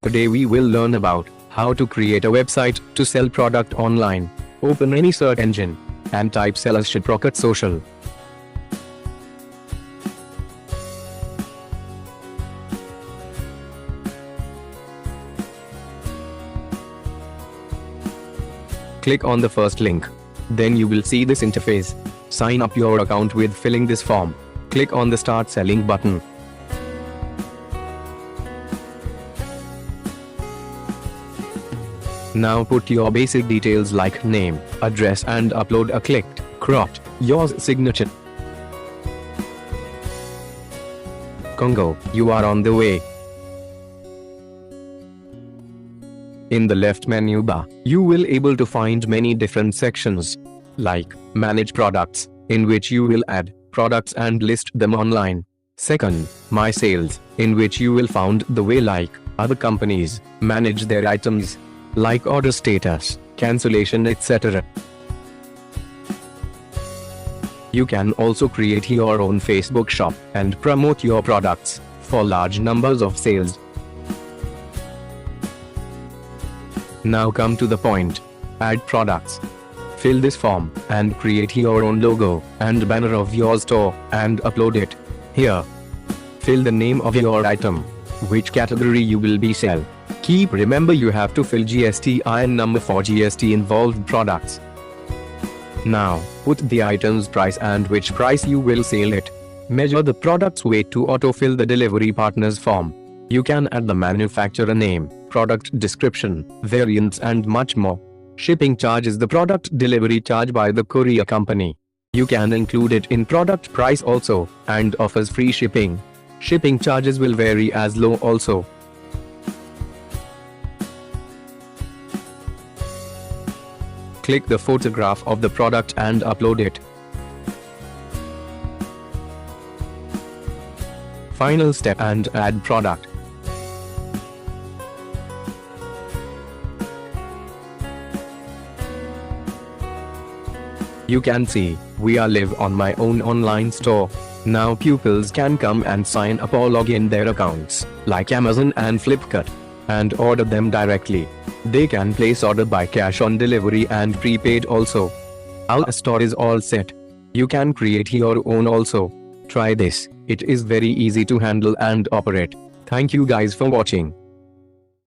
Today we will learn about how to create a website to sell product online. Open any search engine and type sellers Shiprocket social. Click on the first link. Then you will see this interface. Sign up your account with filling this form. Click on the Start Selling button. Now put your basic details like name, address and upload a clicked, cropped, yours signature. Congo, you are on the way. In the left menu bar, you will able to find many different sections, like Manage Products, in which you will add products and list them online. Second, My Sales, in which you will find the way like other companies manage their items, like order status, cancellation, etc. You can also create your own Facebook shop and promote your products for large numbers of sales. Now come to the point. Add products. Fill this form and create your own logo and banner of your store and upload it here. Fill the name of your item, which category you will be sell. Remember you have to fill GSTIN number for GST involved products. Now, put the item's price and which price you will sell it. Measure the product's weight to autofill the delivery partner's form. You can add the manufacturer name, product description, variants and much more. Shipping charge is the product delivery charge by the courier company. You can include it in product price also, and offers free shipping. Shipping charges will vary as low also. Click the photograph of the product and upload it. Final step and add product. You can see, we are live on my own online store. Now pupils can come and sign up or log in their accounts, like Amazon and Flipkart, and order them directly. They can place order by cash on delivery and prepaid also. Our store is all set. You can create your own also. Try this, it is very easy to handle and operate. Thank you guys for watching.